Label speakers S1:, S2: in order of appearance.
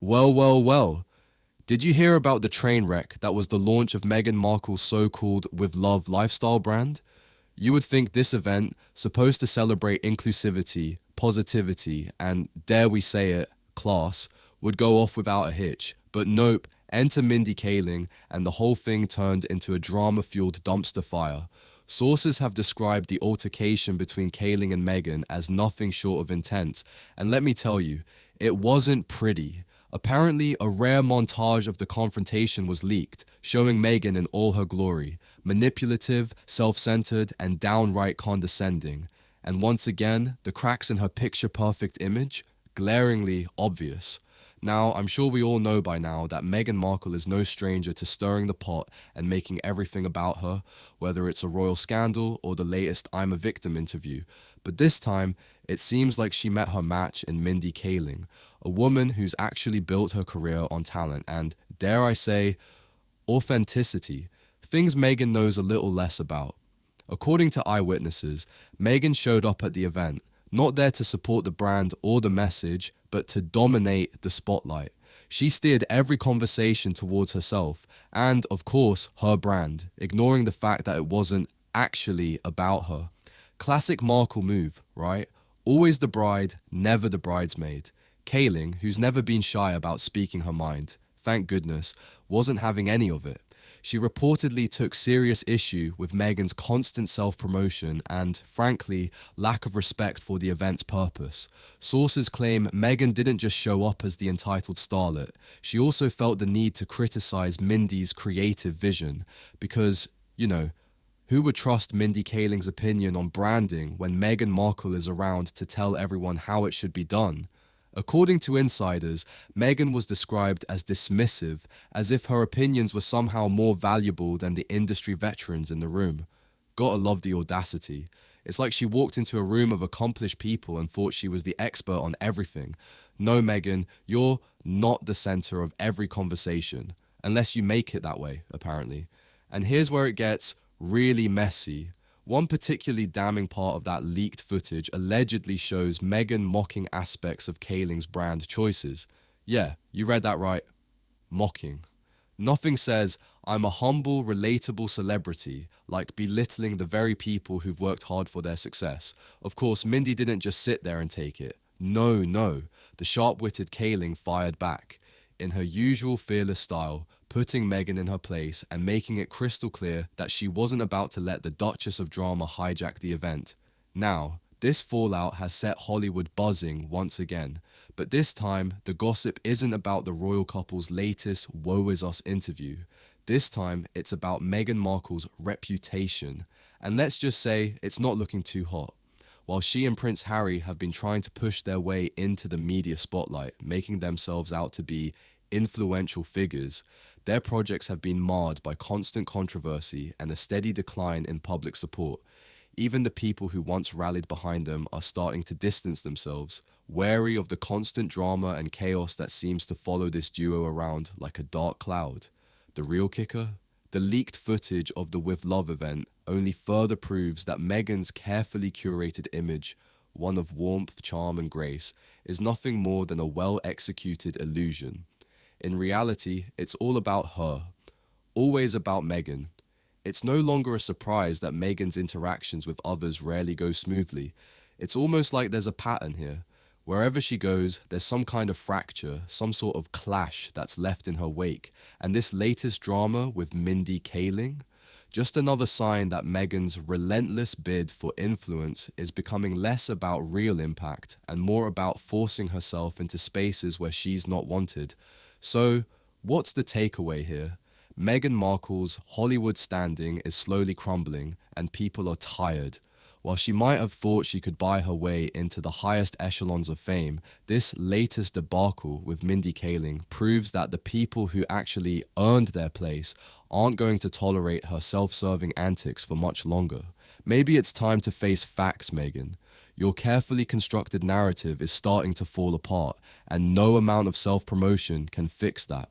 S1: Well. Did you hear about the train wreck that was the launch of Meghan Markle's so-called With Love lifestyle brand? You would think this event, supposed to celebrate inclusivity, positivity, and dare we say it, class, would go off without a hitch. But nope, enter Mindy Kaling, and the whole thing turned into a drama-fueled dumpster fire. Sources have described the altercation between Kaling and Meghan as nothing short of intense, and let me tell you, it wasn't pretty. Apparently, a rare montage of the confrontation was leaked, showing Meghan in all her glory, manipulative, self-centered, and downright condescending. And once again, the cracks in her picture-perfect image, glaringly obvious. Now, I'm sure we all know by now that Meghan Markle is no stranger to stirring the pot and making everything about her, whether it's a royal scandal or the latest I'm a Victim interview. But this time, it seems like she met her match in Mindy Kaling, a woman who's actually built her career on talent and, dare I say, authenticity, things Meghan knows a little less about. According to eyewitnesses, Meghan showed up at the event, not there to support the brand or the message, but to dominate the spotlight. She steered every conversation towards herself and, of course, her brand, ignoring the fact that it wasn't actually about her. Classic Markle move, right? Always the bride, never the bridesmaid. Kaling, who's never been shy about speaking her mind, thank goodness, wasn't having any of it. She reportedly took serious issue with Meghan's constant self-promotion and, frankly, lack of respect for the event's purpose. Sources claim Meghan didn't just show up as the entitled starlet, she also felt the need to criticize Mindy's creative vision because, who would trust Mindy Kaling's opinion on branding when Meghan Markle is around to tell everyone how it should be done? According to insiders, Meghan was described as dismissive, as if her opinions were somehow more valuable than the industry veterans in the room. Gotta love the audacity. It's like she walked into a room of accomplished people and thought she was the expert on everything. No, Meghan, you're not the center of every conversation, unless you make it that way, apparently. And here's where it gets really messy. One particularly damning part of that leaked footage allegedly shows Meghan mocking aspects of Kaling's brand choices. Yeah, you read that right. Mocking. Nothing says, I'm a humble, relatable celebrity, like belittling the very people who've worked hard for their success. Of course, Mindy didn't just sit there and take it. No. The sharp-witted Kaling fired back. In her usual fearless style, putting Meghan in her place and making it crystal clear that she wasn't about to let the Duchess of Drama hijack the event. Now, this fallout has set Hollywood buzzing once again, but this time the gossip isn't about the royal couple's latest Woe Is Us interview. This time it's about Meghan Markle's reputation, and let's just say it's not looking too hot. While she and Prince Harry have been trying to push their way into the media spotlight, making themselves out to be influential figures, their projects have been marred by constant controversy and a steady decline in public support. Even the people who once rallied behind them are starting to distance themselves, wary of the constant drama and chaos that seems to follow this duo around like a dark cloud. The real kicker? The leaked footage of the With Love event only further proves that Meghan's carefully curated image, one of warmth, charm, and grace, is nothing more than a well-executed illusion. In reality, it's all about her. Always about Meghan. It's no longer a surprise that Meghan's interactions with others rarely go smoothly. It's almost like there's a pattern here. Wherever she goes, there's some kind of fracture, some sort of clash that's left in her wake. And this latest drama with Mindy Kaling? Just another sign that Meghan's relentless bid for influence is becoming less about real impact and more about forcing herself into spaces where she's not wanted. So, what's the takeaway here? Meghan Markle's Hollywood standing is slowly crumbling and people are tired. While she might have thought she could buy her way into the highest echelons of fame, this latest debacle with Mindy Kaling proves that the people who actually earned their place aren't going to tolerate her self-serving antics for much longer. Maybe it's time to face facts, Meghan. Your carefully constructed narrative is starting to fall apart, and no amount of self-promotion can fix that.